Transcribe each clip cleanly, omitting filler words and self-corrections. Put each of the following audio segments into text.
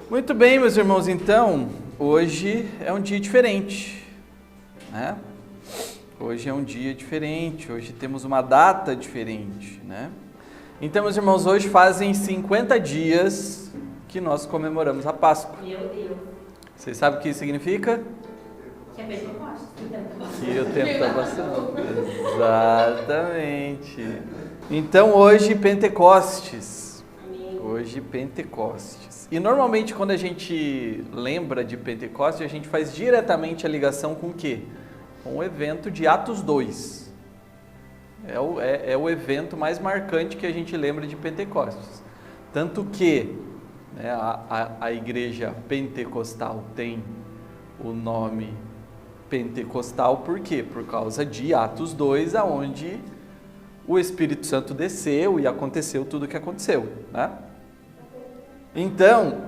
Muito bem, meus irmãos, então, hoje é um dia diferente, né? Hoje é um dia diferente, hoje temos uma data diferente, né? Então, meus irmãos, hoje fazem 50 dias que nós comemoramos a Páscoa. Meu Deus. Vocês sabem o que isso significa? Que é Pentecostes. Que o tempo está passando. Exatamente. Então, hoje, Pentecostes. Hoje, Pentecostes. E normalmente, quando a gente lembra de Pentecostes, a gente faz diretamente a ligação com o quê? Com o evento de Atos 2. É o evento mais marcante que a gente lembra de Pentecostes. Tanto que, né, a igreja pentecostal tem o nome pentecostal, por quê? Por causa de Atos 2, onde o Espírito Santo desceu e aconteceu tudo o que aconteceu, né? Então,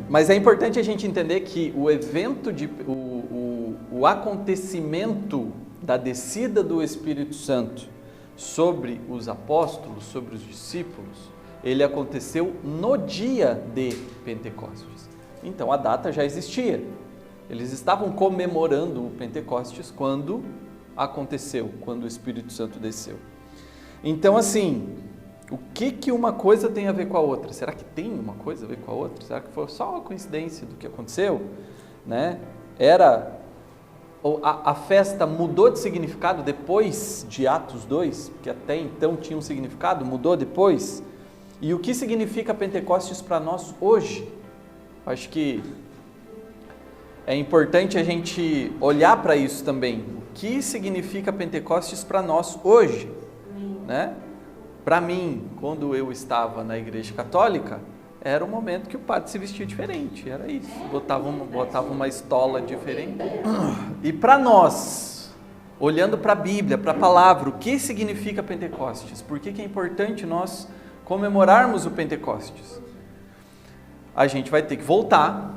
mas é importante a gente entender que o evento, o acontecimento da descida do Espírito Santo sobre os apóstolos, sobre os discípulos, ele aconteceu no dia de Pentecostes. Então a data já existia. Eles estavam comemorando o Pentecostes quando aconteceu, quando o Espírito Santo desceu. Então, assim, o que uma coisa tem a ver com a outra? Será que tem uma coisa a ver com a outra? Será que foi só uma coincidência do que aconteceu? Né? A festa mudou de significado depois de Atos 2, que até então tinha um significado, mudou depois? E o que significa Pentecostes para nós hoje? Acho que é importante a gente olhar para isso também. O que significa Pentecostes para nós hoje? Né? Para mim, quando eu estava na igreja católica, era um momento que o padre se vestia diferente, era isso. Botava uma estola diferente. E para nós, olhando para a Bíblia, para a palavra, o que significa Pentecostes? Por que é importante nós comemorarmos o Pentecostes? A gente vai ter que voltar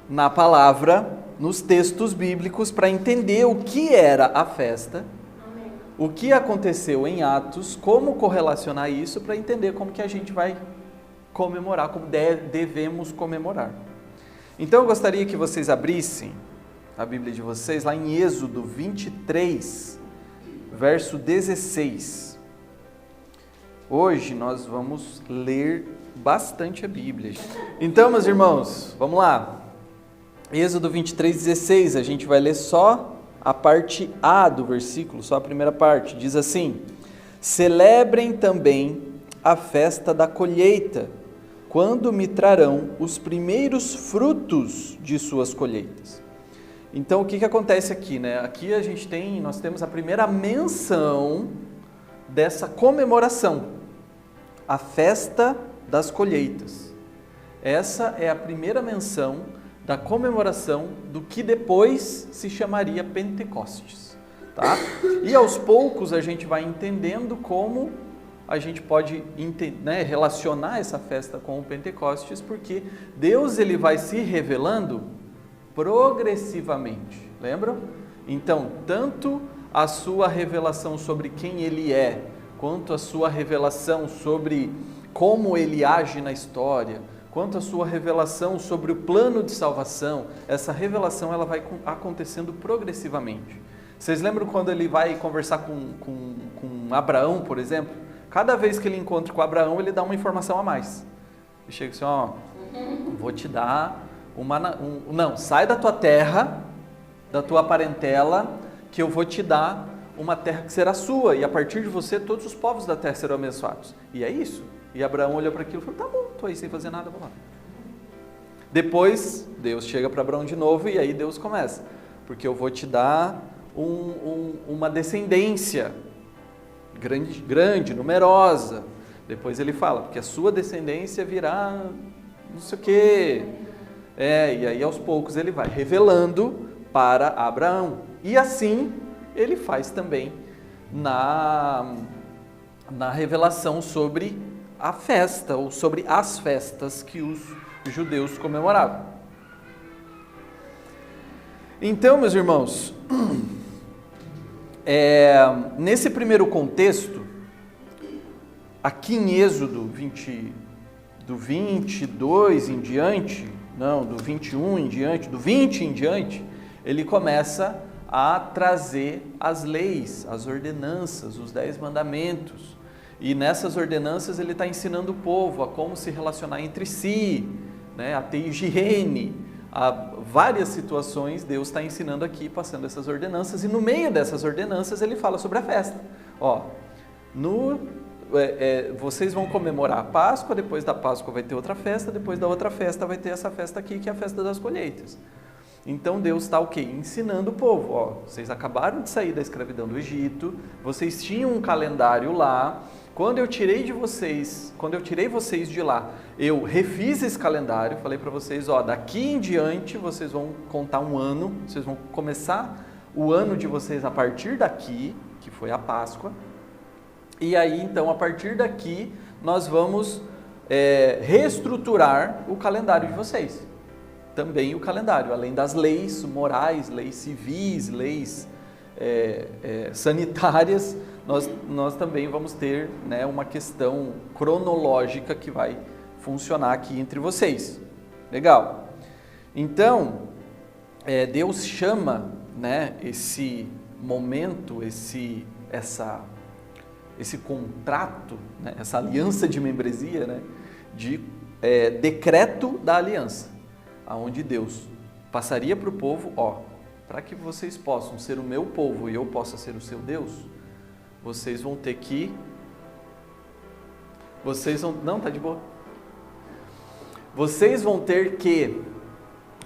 na palavra, nos textos bíblicos, para entender o que era a festa, o que aconteceu em Atos, como correlacionar isso, para entender como que a gente vai comemorar, como devemos comemorar. Então eu gostaria que vocês abrissem a Bíblia de vocês lá em Êxodo 23, verso 16. Hoje nós vamos ler bastante a Bíblia. Então, meus irmãos, vamos lá. Êxodo 23, 16, a gente vai ler só a parte A do versículo, só a primeira parte. Diz assim: celebrem também a festa da colheita, quando me trarão os primeiros frutos de suas colheitas. Então, o que acontece aqui, né? Aqui nós temos a primeira menção dessa comemoração, a festa das colheitas. Essa é a primeira menção da comemoração do que depois se chamaria Pentecostes, tá? E aos poucos a gente vai entendendo como a gente pode relacionar essa festa com o Pentecostes, porque Deus ele vai se revelando progressivamente, lembram? Então, tanto a sua revelação sobre quem ele é, quanto a sua revelação sobre como ele age na história, quanto a sua revelação sobre o plano de salvação, essa revelação ela vai acontecendo progressivamente. Vocês lembram quando ele vai conversar com Abraão, por exemplo? Cada vez que ele encontra com Abraão, ele dá uma informação a mais. Ele chega assim, vou te dar sai da tua terra, da tua parentela, que eu vou te dar uma terra que será sua, e a partir de você todos os povos da terra serão abençoados. E é isso. E Abraão olhou para aquilo e falou, tá bom, estou aí sem fazer nada, vou lá. Depois, Deus chega para Abraão de novo e aí Deus começa. Porque eu vou te dar uma descendência grande, numerosa. Depois ele fala, porque a sua descendência virá não sei o quê. E aí aos poucos ele vai revelando para Abraão. E assim ele faz também na revelação sobre a festa, ou sobre as festas que os judeus comemoravam. Então, meus irmãos, nesse primeiro contexto, aqui em Êxodo 20, do 22 em diante, não, do 21 em diante, do 20 em diante, ele começa a trazer as leis, as ordenanças, os 10 mandamentos. E nessas ordenanças ele está ensinando o povo a como se relacionar entre si, né, a ter higiene, a várias situações Deus está ensinando aqui, passando essas ordenanças. E no meio dessas ordenanças ele fala sobre a festa. Ó, vocês vão comemorar a Páscoa, depois da Páscoa vai ter outra festa, depois da outra festa vai ter essa festa aqui, que é a festa das colheitas. Então Deus está o quê? Ensinando o povo. Ó, vocês acabaram de sair da escravidão do Egito, vocês tinham um calendário lá. Quando eu tirei vocês de lá, eu refiz esse calendário, falei para vocês, ó, daqui em diante vocês vão contar um ano, vocês vão começar o ano de vocês a partir daqui, que foi a Páscoa. E aí, então, a partir daqui, nós vamos reestruturar o calendário de vocês. Também o calendário, além das leis morais, leis civis, leis sanitárias, nós também vamos ter, né, uma questão cronológica que vai funcionar aqui entre vocês. Legal. Então, Deus chama, né, esse momento, esse contrato, né, essa aliança de membresia, né, de decreto da aliança, aonde Deus passaria para o povo, ó, para que vocês possam ser o meu povo e eu possa ser o seu Deus, vocês vão ter que, não, tá de boa, vocês vão ter que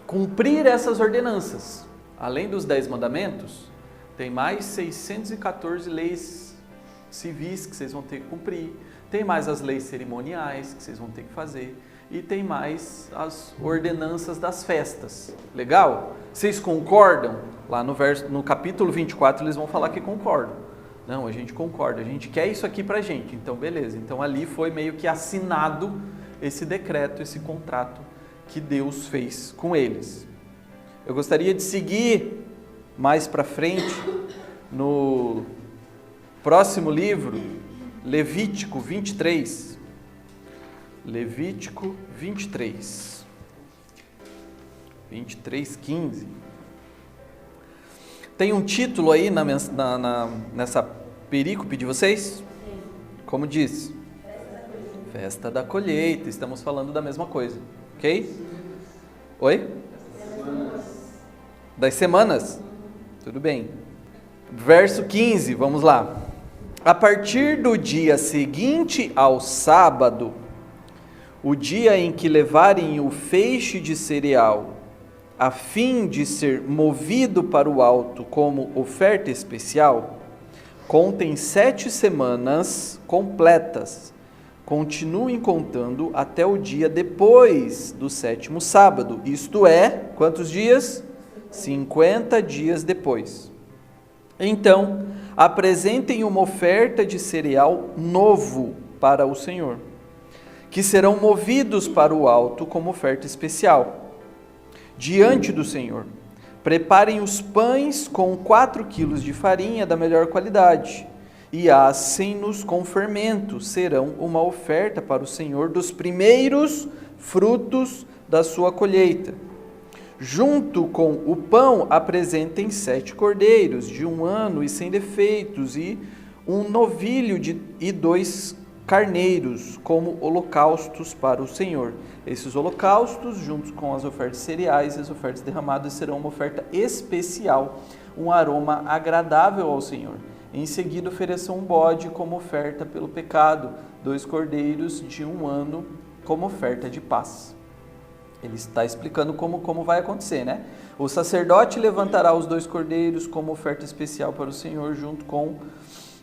cumprir essas ordenanças. Além dos 10 mandamentos, tem mais 614 leis civis que vocês vão ter que cumprir, tem mais as leis cerimoniais que vocês vão ter que fazer, e tem mais as ordenanças das festas. Legal? Vocês concordam? Lá no capítulo 24 eles vão falar que concordam. Não, a gente concorda, a gente quer isso aqui pra gente. Então, beleza. Então, ali foi meio que assinado esse decreto, esse contrato que Deus fez com eles. Eu gostaria de seguir mais para frente no próximo livro, Levítico 23. Levítico 23. 23:15. Tem um título aí nessa perícope de vocês? Como diz? Festa da colheita. Estamos falando da mesma coisa, ok? Oi? Das semanas? Tudo bem. Verso 15, vamos lá. A partir do dia seguinte ao sábado, o dia em que levarem o feixe de cereal, a fim de ser movido para o alto como oferta especial, contem 7 semanas completas. Continuem contando até o dia depois do 7º sábado. Isto é, quantos dias? 50 dias depois. Então, apresentem uma oferta de cereal novo para o Senhor, que serão movidos para o alto como oferta especial. Diante do Senhor, preparem os pães com 4 quilos de farinha da melhor qualidade e assem-nos com fermento. Serão uma oferta para o Senhor dos primeiros frutos da sua colheita. Junto com o pão, apresentem 7 cordeiros de 1 ano e sem defeitos e um novilho e 2 carneiros como holocaustos para o Senhor. Esses holocaustos, juntos com as ofertas cereais e as ofertas derramadas, serão uma oferta especial, um aroma agradável ao Senhor. Em seguida, ofereçam um bode como oferta pelo pecado, 2 cordeiros de 1 ano como oferta de paz. Ele está explicando como vai acontecer, né? O sacerdote levantará os 2 cordeiros como oferta especial para o Senhor, junto com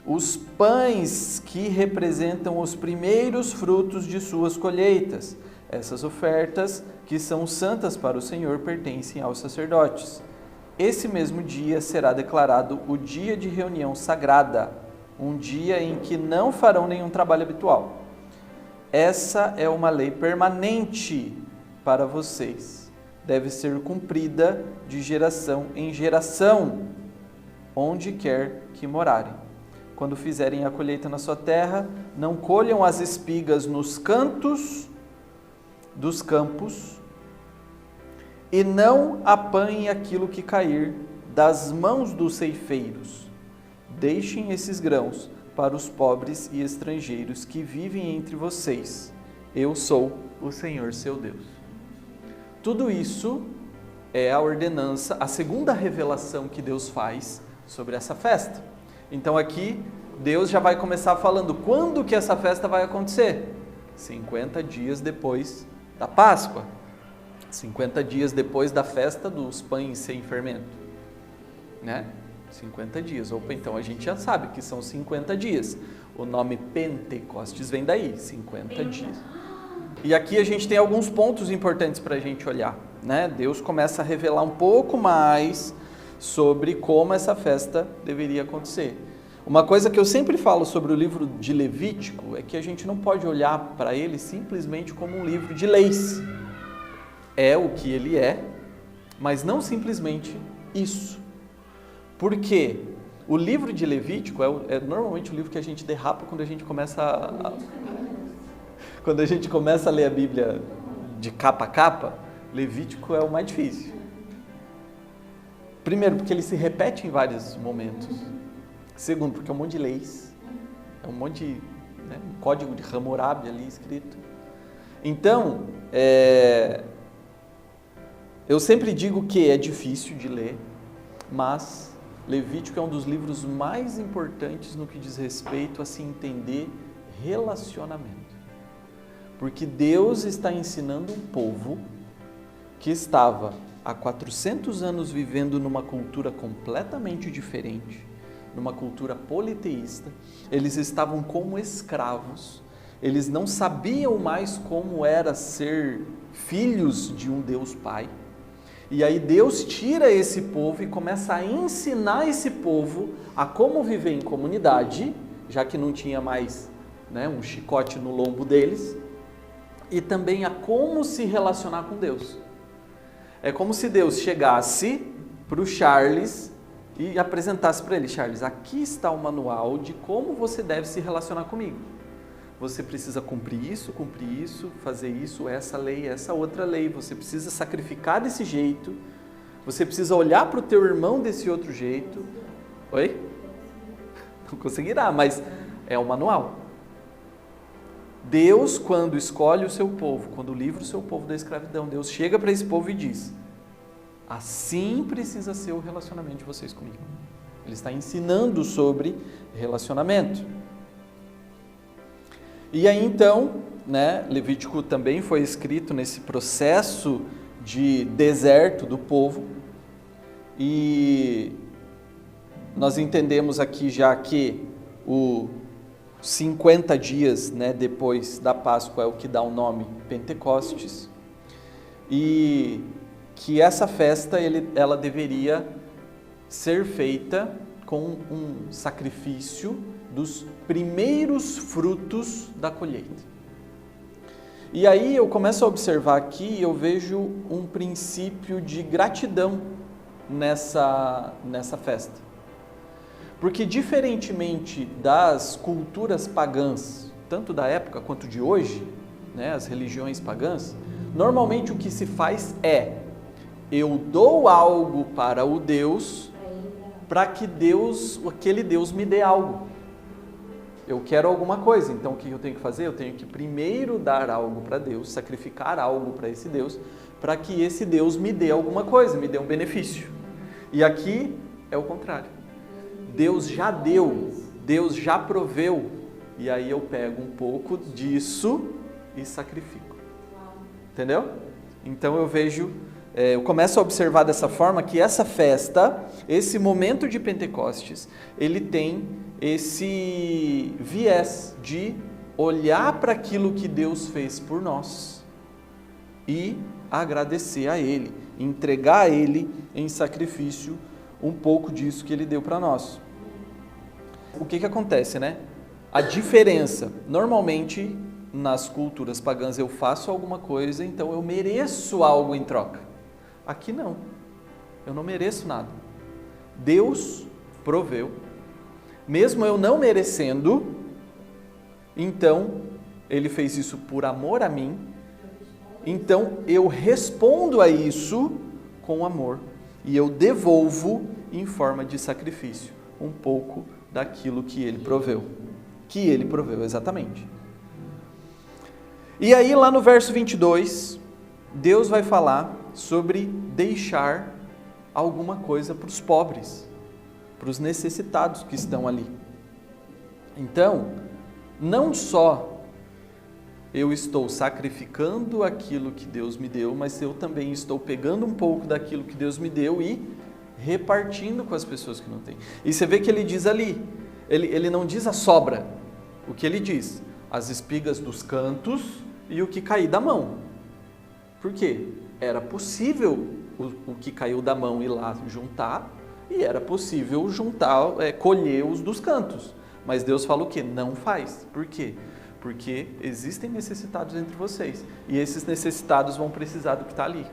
os pães que representam os primeiros frutos de suas colheitas. Essas ofertas, que são santas para o Senhor, pertencem aos sacerdotes. Esse mesmo dia será declarado o dia de reunião sagrada, um dia em que não farão nenhum trabalho habitual. Essa é uma lei permanente para vocês. Deve ser cumprida de geração em geração, onde quer que morarem. Quando fizerem a colheita na sua terra, não colham as espigas nos cantos dos campos, e não apanhe aquilo que cair das mãos dos ceifeiros. Deixem esses grãos para os pobres e estrangeiros que vivem entre vocês. Eu sou o Senhor seu Deus. Tudo isso é a ordenança, a segunda revelação que Deus faz sobre essa festa. Então aqui Deus já vai começar falando quando que essa festa vai acontecer. 50 dias depois da Páscoa. 50 dias depois da festa dos pães sem fermento. Né? 50 dias. Opa, então a gente já sabe que são 50 dias. O nome Pentecostes vem daí, 50 dias. E aqui a gente tem alguns pontos importantes para a gente olhar. Né? Deus começa a revelar um pouco mais sobre como essa festa deveria acontecer. Uma coisa que eu sempre falo sobre o livro de Levítico é que a gente não pode olhar para ele simplesmente como um livro de leis. É o que ele é, mas não simplesmente isso. Porque o livro de Levítico é normalmente o livro que a gente derrapa quando a gente começa quando a gente começa a ler a Bíblia de capa a capa. Levítico é o mais difícil. Primeiro, porque ele se repete em vários momentos. Segundo, porque é um monte de leis. É um monte de um código de Hammurabi ali escrito. Então, eu sempre digo que é difícil de ler, mas Levítico é um dos livros mais importantes no que diz respeito a se entender relacionamento. Porque Deus está ensinando um povo que estava há 400 anos vivendo numa cultura completamente diferente, numa cultura politeísta. Eles estavam como escravos, eles não sabiam mais como era ser filhos de um Deus Pai. E aí Deus tira esse povo e começa a ensinar esse povo a como viver em comunidade, já que não tinha mais um chicote no lombo deles, e também a como se relacionar com Deus. É como se Deus chegasse para o Charles e apresentasse para ele: Charles, aqui está o manual de como você deve se relacionar comigo. Você precisa cumprir isso, fazer isso, essa lei, essa outra lei. Você precisa sacrificar desse jeito. Você precisa olhar para o teu irmão desse outro jeito. Oi? Não conseguirá, mas é o manual. Deus, quando escolhe o seu povo, quando livra o seu povo da escravidão, Deus chega para esse povo e diz: assim precisa ser o relacionamento de vocês comigo. Ele está ensinando sobre relacionamento. E aí então, Levítico também foi escrito nesse processo de deserto do povo. E nós entendemos aqui já que o 50 dias depois da Páscoa é o que dá o nome Pentecostes, e que essa festa ela deveria ser feita com um sacrifício dos primeiros frutos da colheita. E aí eu começo a observar aqui e eu vejo um princípio de gratidão nessa festa. Porque diferentemente das culturas pagãs, tanto da época quanto de hoje, as religiões pagãs, normalmente o que se faz é: eu dou algo para o Deus, para que aquele Deus me dê algo. Eu quero alguma coisa, então o que eu tenho que fazer? Eu tenho que primeiro dar algo para Deus, sacrificar algo para esse Deus, para que esse Deus me dê alguma coisa, me dê um benefício. E aqui é o contrário. Deus já deu, Deus já proveu, e aí eu pego um pouco disso e sacrifico. Entendeu? Então eu começo a observar dessa forma que essa festa, esse momento de Pentecostes, ele tem esse viés de olhar para aquilo que Deus fez por nós e agradecer a Ele, entregar a Ele em sacrifício um pouco disso que Ele deu para nós. O que acontece, A diferença, normalmente nas culturas pagãs eu faço alguma coisa, então eu mereço algo em troca. Aqui não, eu não mereço nada. Deus proveu, mesmo eu não merecendo, então Ele fez isso por amor a mim, Então eu respondo a isso com amor e eu devolvo em forma de sacrifício um pouco daquilo que ele proveu. Que ele proveu, exatamente. E aí lá no verso 22, Deus vai falar sobre deixar alguma coisa para os pobres, para os necessitados que estão ali. Então, não só eu estou sacrificando aquilo que Deus me deu, mas eu também estou pegando um pouco daquilo que Deus me deu e repartindo com as pessoas que não têm. E você vê que ele diz ali, ele não diz a sobra, o que ele diz? As espigas dos cantos e o que cair da mão. Por quê? Era possível o que caiu da mão ir lá juntar e era possível juntar, colher os dos cantos. Mas Deus fala o quê? Não faz. Por quê? Porque existem necessitados entre vocês e esses necessitados vão precisar do que está ali.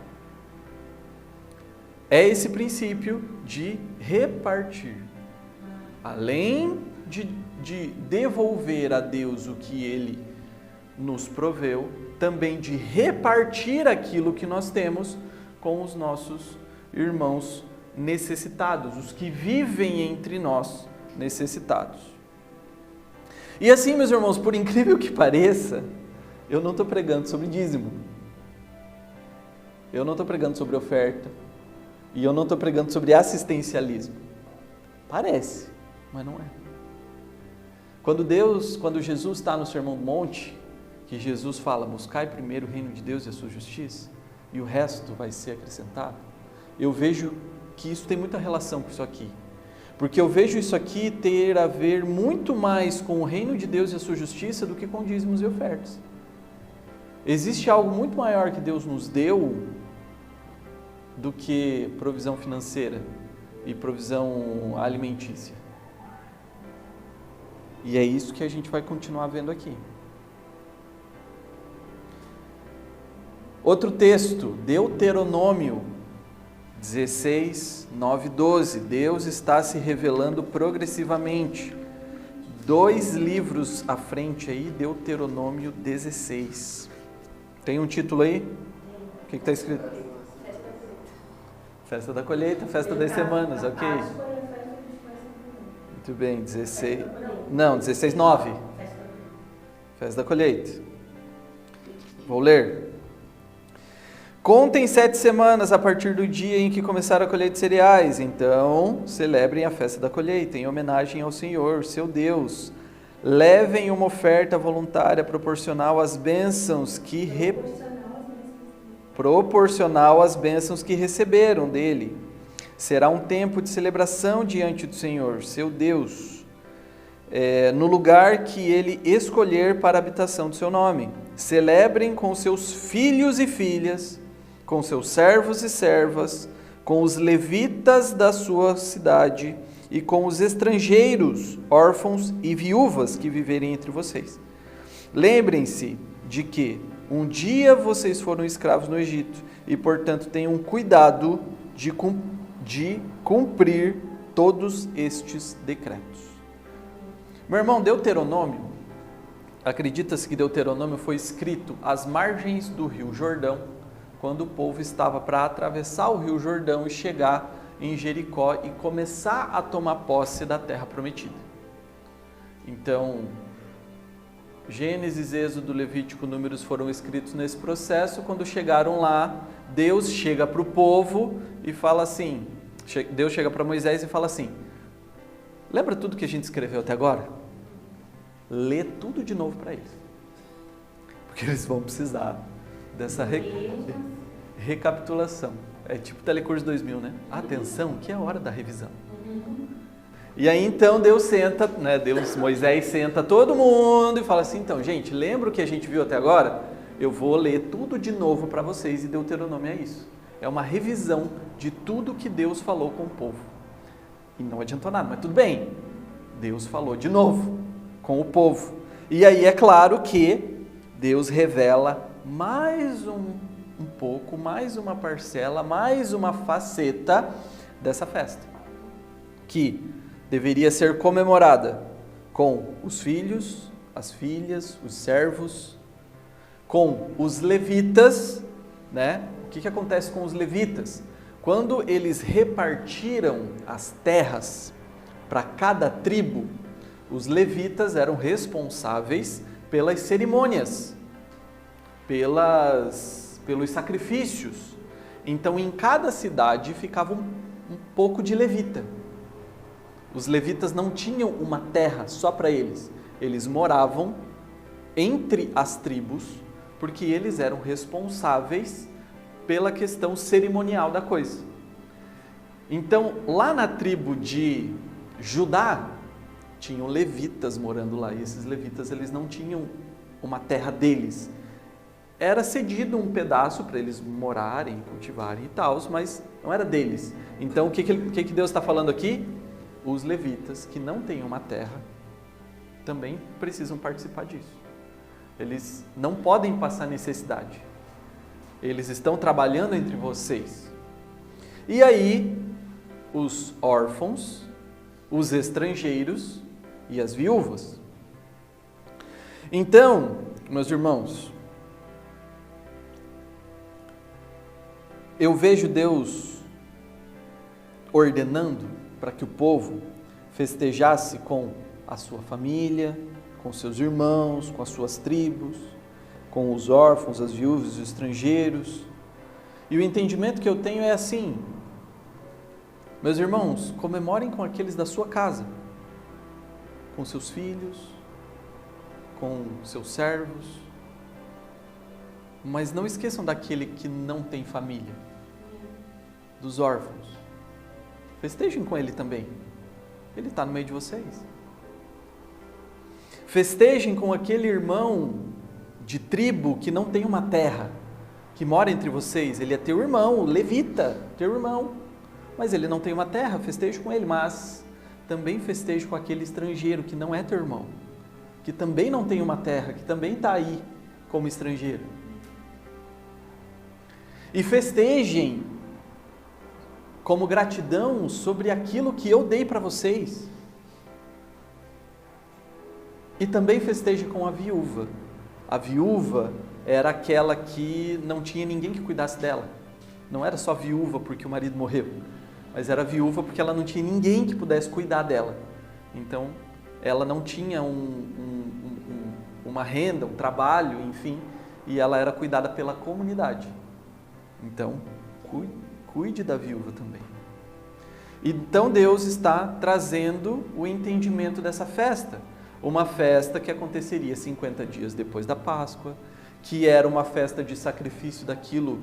É esse princípio de repartir. Além de devolver a Deus o que Ele nos proveu, também de repartir aquilo que nós temos com os nossos irmãos necessitados, os que vivem entre nós necessitados. E assim, meus irmãos, por incrível que pareça, eu não estou pregando sobre dízimo, eu não estou pregando sobre oferta, e eu não estou pregando sobre assistencialismo. Parece, mas não é. Quando Jesus está no Sermão do Monte, que Jesus fala, buscai primeiro o reino de Deus e a sua justiça, e o resto vai ser acrescentado, eu vejo que isso tem muita relação com isso aqui. Porque eu vejo isso aqui ter a ver muito mais com o reino de Deus e a sua justiça do que com dízimos e ofertas. Existe algo muito maior que Deus nos deu do que provisão financeira e provisão alimentícia. E é isso que a gente vai continuar vendo aqui. Outro texto, Deuteronômio 16, 9 e 12. Deus está se revelando progressivamente. 2 livros à frente aí, Deuteronômio 16. Tem um título aí? O que está escrito? Festa da colheita, festa das semanas, ok? Muito bem, 16. Não, 16, 9. Festa da colheita. Vou ler. Contem 7 semanas a partir do dia em que começar a colheita de cereais. Então, celebrem a festa da colheita em homenagem ao Senhor, seu Deus. Levem uma oferta voluntária proporcional às bênçãos que receberam dele. Será um tempo de celebração diante do Senhor, seu Deus, no lugar que ele escolher para a habitação do seu nome. Celebrem com seus filhos e filhas, com seus servos e servas, com os levitas da sua cidade e com os estrangeiros, órfãos e viúvas que viverem entre vocês. Lembrem-se de que um dia vocês foram escravos no Egito e, portanto, tenham cuidado de cumprir todos estes decretos. Meu irmão, Deuteronômio, acredita-se que Deuteronômio foi escrito às margens do Rio Jordão, quando o povo estava para atravessar o Rio Jordão e chegar em Jericó e começar a tomar posse da terra prometida. Então, Gênesis, Êxodo, Levítico, Números foram escritos nesse processo. Quando chegaram lá, Deus chega para o povo e fala assim, Deus chega para Moisés e fala assim, lembra tudo que a gente escreveu até agora? Lê tudo de novo para eles, porque eles vão precisar dessa recapitulação. É tipo Telecurso 2000, né? Atenção, que é a hora da revisão. E aí então Deus senta, Moisés senta todo mundo e fala assim, então gente, lembra o que a gente viu até agora? Eu vou ler tudo de novo para vocês, e Deuteronômio é isso. É uma revisão de tudo que Deus falou com o povo. E não adiantou nada, mas tudo bem. Deus falou de novo com o povo. E aí é claro que Deus revela mais um pouco, mais uma parcela, mais uma faceta dessa festa, que deveria ser comemorada com os filhos, as filhas, os servos, com os levitas, né? O que acontece com os levitas? Quando eles repartiram as terras para cada tribo, os levitas eram responsáveis pelas cerimônias, pelos sacrifícios. Então, em cada cidade ficava um pouco de levita. Os levitas não tinham uma terra só para eles. Eles moravam entre as tribos, porque eles eram responsáveis pela questão cerimonial da coisa. Então, lá na tribo de Judá, tinham levitas morando lá, e esses levitas eles não tinham uma terra deles. Era cedido um pedaço para eles morarem, cultivarem e tal, mas não era deles. Então, o que Deus está falando aqui? Os levitas que não têm uma terra também precisam participar disso. Eles não podem passar necessidade. Eles estão trabalhando entre vocês. E aí, os órfãos, os estrangeiros e as viúvas. Então, meus irmãos, eu vejo Deus ordenando para que o povo festejasse com a sua família, com seus irmãos, com as suas tribos, com os órfãos, as viúvas, os estrangeiros. E o entendimento que eu tenho é assim: meus irmãos, comemorem com aqueles da sua casa, com seus filhos, com seus servos, mas não esqueçam daquele que não tem família, dos órfãos. Festejem com ele também, ele está no meio de vocês. Festejem com aquele irmão de tribo que não tem uma terra, que mora entre vocês. Ele é teu irmão, levita, teu irmão, mas ele não tem uma terra. Festeje com ele, mas também festeje com aquele estrangeiro que não é teu irmão, que também não tem uma terra, que também está aí como estrangeiro. E festejem como gratidão sobre aquilo que eu dei para vocês. E também festeje com a viúva. A viúva era aquela que não tinha ninguém que cuidasse dela. Não era só viúva porque o marido morreu, mas era viúva porque ela não tinha ninguém que pudesse cuidar dela. Então, ela não tinha uma renda, um trabalho, enfim, e ela era cuidada pela comunidade. Então, cuide da viúva também. Então, Deus está trazendo o entendimento dessa festa. Uma festa que aconteceria 50 dias depois da Páscoa, que era uma festa de sacrifício daquilo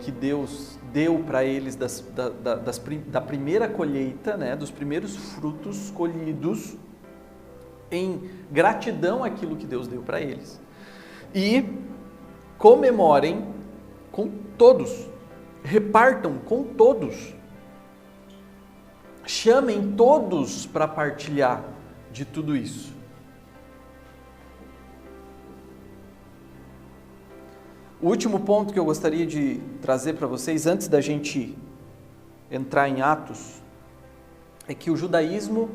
que Deus deu para eles da primeira colheita, né, dos primeiros frutos colhidos, em gratidão àquilo que Deus deu para eles. E comemorem com todos, repartam com todos, chamem todos para partilhar de tudo isso. O último ponto que eu gostaria de trazer para vocês, antes da gente entrar em Atos, é que o judaísmo,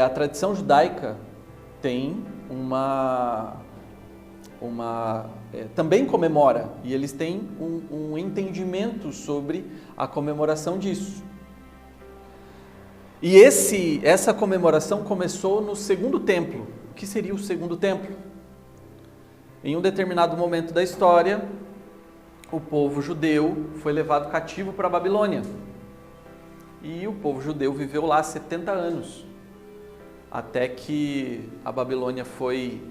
a tradição judaica tem também comemora, e eles têm um entendimento sobre a comemoração disso. E essa comemoração começou no segundo templo. O que seria o segundo templo? Em um determinado momento da história, o povo judeu foi levado cativo para a Babilônia. E o povo judeu viveu lá 70 anos, até que a Babilônia foi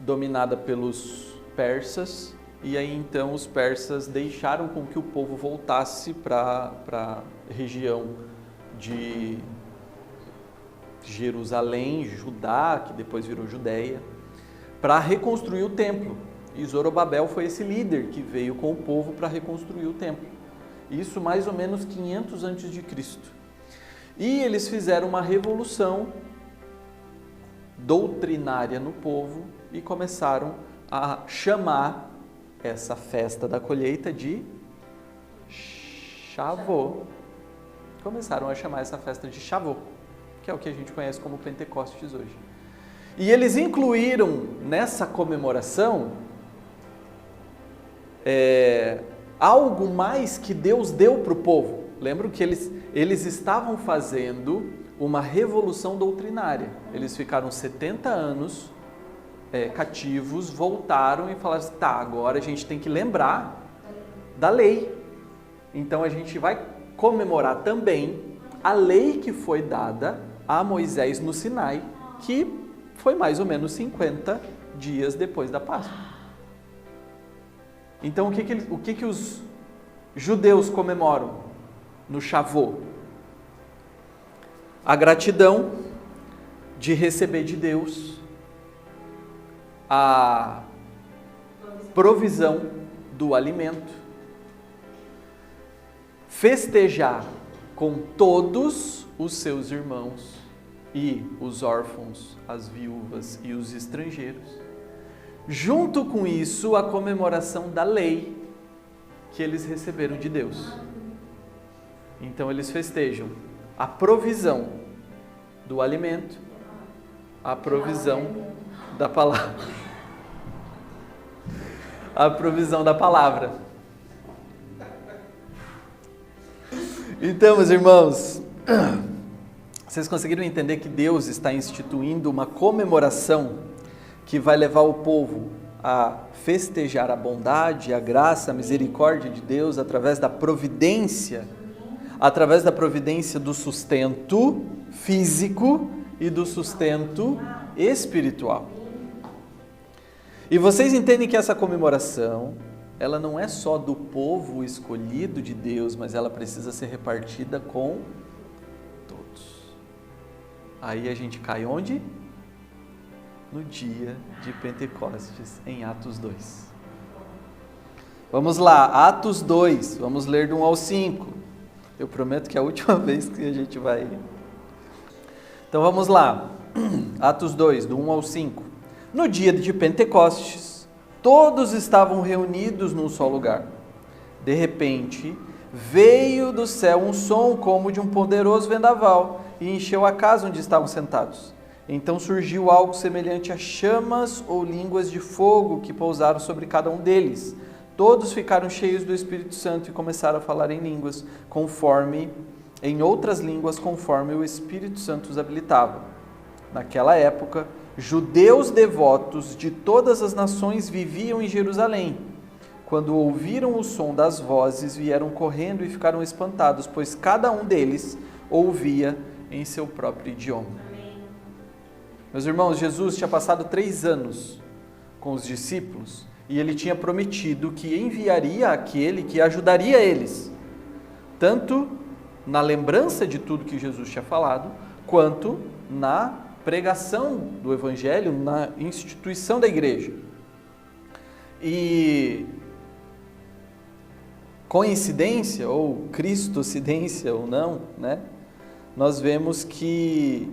dominada pelos persas, e aí então os persas deixaram com que o povo voltasse para a região de Jerusalém, Judá, que depois virou Judeia, para reconstruir o templo. E Zorobabel foi esse líder que veio com o povo para reconstruir o templo. Isso mais ou menos 500 a.C. E eles fizeram uma revolução doutrinária no povo e começaram a chamar essa festa da colheita de Shavuot. Começaram a chamar essa festa de Shavuot, que é o que a gente conhece como Pentecostes hoje. E eles incluíram nessa comemoração algo mais que Deus deu para o povo. Lembram que eles estavam fazendo uma revolução doutrinária. Eles ficaram 70 anos cativos, voltaram e falaram assim, agora a gente tem que lembrar da lei. Então a gente vai comemorar também a lei que foi dada a Moisés no Sinai, que foi mais ou menos 50 dias depois da Páscoa. Então o que os judeus comemoram no Shavuot? A gratidão de receber de Deus a provisão do alimento, festejar com todos os seus irmãos e os órfãos, as viúvas e os estrangeiros. Junto com isso, a comemoração da lei que eles receberam de Deus. Então eles festejam a provisão do alimento, a provisão da palavra. A provisão da palavra. Então, meus irmãos, vocês conseguiram entender que Deus está instituindo uma comemoração que vai levar o povo a festejar a bondade, a graça, a misericórdia de Deus através da providência do sustento físico e do sustento espiritual. E vocês entendem que essa comemoração, ela não é só do povo escolhido de Deus, mas ela precisa ser repartida com todos. Aí a gente cai onde? No dia de Pentecostes, em Atos 2. Vamos lá, Atos 2, vamos ler do 1 ao 5. Eu prometo que é a última vez que a gente vai. Então vamos lá, Atos 2, do 1 ao 5. No dia de Pentecostes, todos estavam reunidos num só lugar. De repente, veio do céu um som como de um poderoso vendaval e encheu a casa onde estavam sentados. Então surgiu algo semelhante a chamas ou línguas de fogo que pousaram sobre cada um deles. Todos ficaram cheios do Espírito Santo e começaram a falar em línguas, em outras línguas, conforme o Espírito Santo os habilitava. Naquela época, judeus devotos de todas as nações viviam em Jerusalém. Quando ouviram o som das vozes, vieram correndo e ficaram espantados, pois cada um deles ouvia em seu próprio idioma. Meus irmãos, Jesus tinha passado 3 anos com os discípulos e ele tinha prometido que enviaria aquele que ajudaria eles, tanto na lembrança de tudo que Jesus tinha falado, quanto na pregação do Evangelho, na instituição da igreja. E coincidência, ou cristocidência ou não, né? Nós vemos que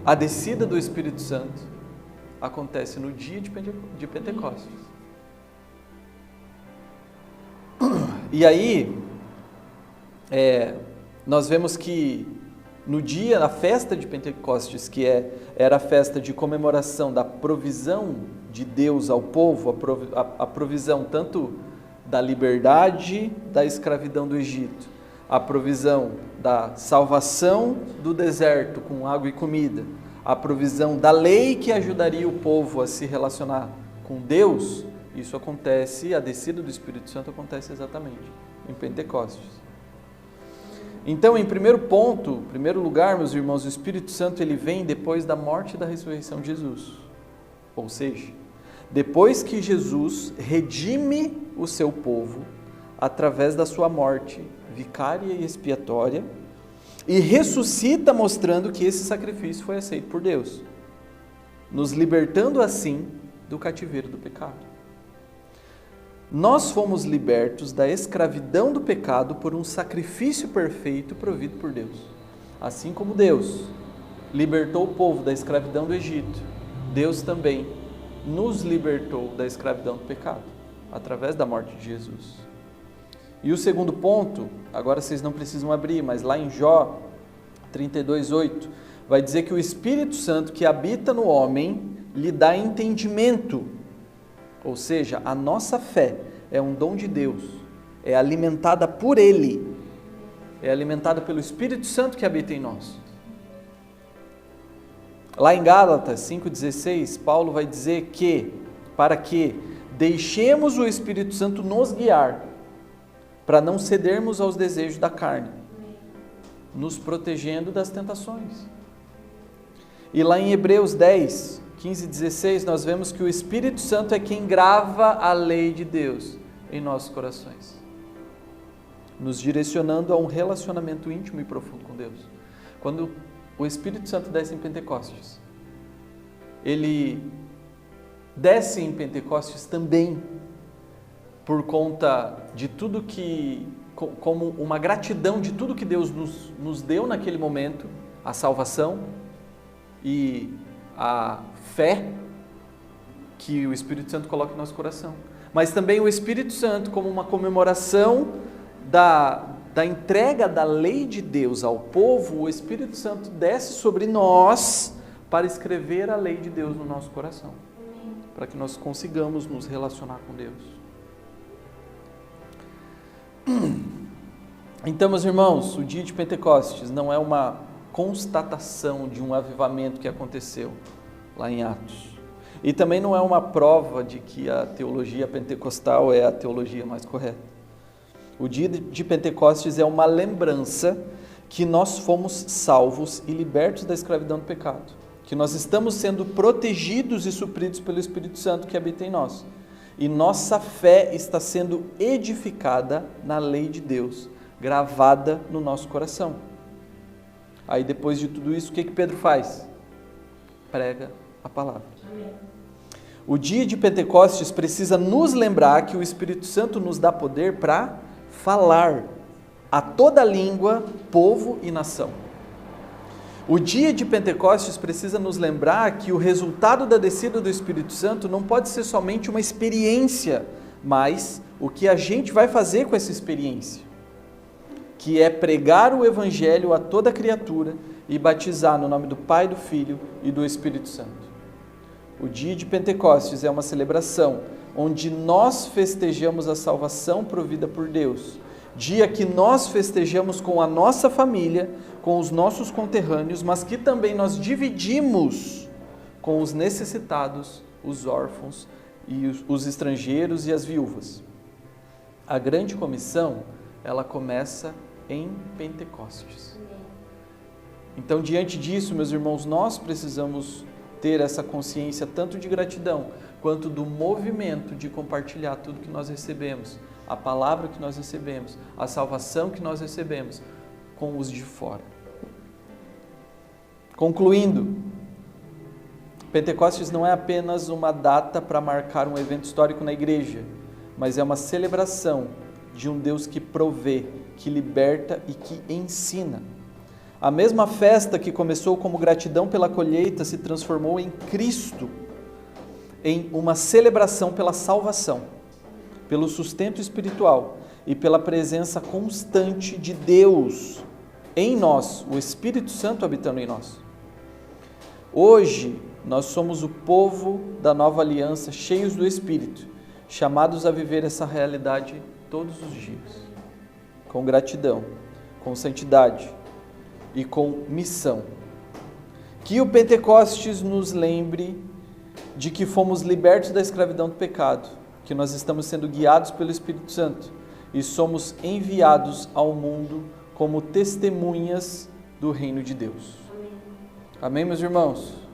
a descida do Espírito Santo acontece no dia de Pentecostes. E aí, nós vemos que no dia, na festa de Pentecostes, que era a festa de comemoração da provisão de Deus ao povo, a provisão tanto da liberdade da escravidão do Egito, a provisão da salvação do deserto com água e comida, a provisão da lei que ajudaria o povo a se relacionar com Deus, isso acontece, a descida do Espírito Santo acontece exatamente em Pentecostes. Então, em primeiro lugar, meus irmãos, o Espírito Santo ele vem depois da morte e da ressurreição de Jesus. Ou seja, depois que Jesus redime o seu povo através da sua morte vicária e expiatória e ressuscita mostrando que esse sacrifício foi aceito por Deus, nos libertando assim do cativeiro do pecado. Nós fomos libertos da escravidão do pecado por um sacrifício perfeito provido por Deus. Assim como Deus libertou o povo da escravidão do Egito, Deus também nos libertou da escravidão do pecado, através da morte de Jesus. E o segundo ponto, agora vocês não precisam abrir, mas lá em Jó 32:8, vai dizer que o Espírito Santo que habita no homem lhe dá entendimento Ou seja, a nossa fé é um dom de Deus, é alimentada por Ele, é alimentada pelo Espírito Santo que habita em nós. Lá em Gálatas 5,16, Paulo vai dizer que, para que deixemos o Espírito Santo nos guiar, para não cedermos aos desejos da carne, nos protegendo das tentações. E lá em Hebreus 10, 15 e 16, nós vemos que o Espírito Santo é quem grava a lei de Deus em nossos corações, nos direcionando a um relacionamento íntimo e profundo com Deus. Quando o Espírito Santo desce em Pentecostes, ele desce em Pentecostes também por conta de tudo que, como uma gratidão de tudo que Deus nos deu naquele momento, a salvação e a fé que o Espírito Santo coloca em nosso coração. Mas também o Espírito Santo, como uma comemoração da entrega da lei de Deus ao povo, o Espírito Santo desce sobre nós para escrever a lei de Deus no nosso coração, para que nós consigamos nos relacionar com Deus. Então, meus irmãos, o dia de Pentecostes não é uma constatação de um avivamento que aconteceu lá em Atos. E também não é uma prova de que a teologia pentecostal é a teologia mais correta. O dia de Pentecostes é uma lembrança que nós fomos salvos e libertos da escravidão do pecado, que nós estamos sendo protegidos e supridos pelo Espírito Santo que habita em nós. E nossa fé está sendo edificada na lei de Deus, gravada no nosso coração. Aí depois de tudo isso, o que Pedro faz? Prega a palavra. Amém. O dia de Pentecostes precisa nos lembrar que o Espírito Santo nos dá poder para falar a toda língua, povo e nação. O dia de Pentecostes precisa nos lembrar que o resultado da descida do Espírito Santo não pode ser somente uma experiência, mas o que a gente vai fazer com essa experiência, que é pregar o Evangelho a toda criatura e batizar no nome do Pai, do Filho e do Espírito Santo. O dia de Pentecostes é uma celebração onde nós festejamos a salvação provida por Deus, dia que nós festejamos com a nossa família, com os nossos conterrâneos, mas que também nós dividimos com os necessitados, os órfãos, e os estrangeiros e as viúvas. A grande comissão, ela começa em Pentecostes. Então, diante disso, meus irmãos, nós precisamos ter essa consciência tanto de gratidão, quanto do movimento de compartilhar tudo que nós recebemos, a palavra que nós recebemos, a salvação que nós recebemos, com os de fora. Concluindo, Pentecostes não é apenas uma data para marcar um evento histórico na igreja, mas é uma celebração de um Deus que provê, que liberta e que ensina. A mesma festa que começou como gratidão pela colheita se transformou em Cristo, em uma celebração pela salvação, pelo sustento espiritual e pela presença constante de Deus em nós, o Espírito Santo habitando em nós. Hoje, nós somos o povo da nova aliança, cheios do Espírito, chamados a viver essa realidade todos os dias, com gratidão, com santidade e com missão. Que o Pentecostes nos lembre de que fomos libertos da escravidão do pecado, que nós estamos sendo guiados pelo Espírito Santo e somos enviados ao mundo como testemunhas do reino de Deus. Amém, meus irmãos?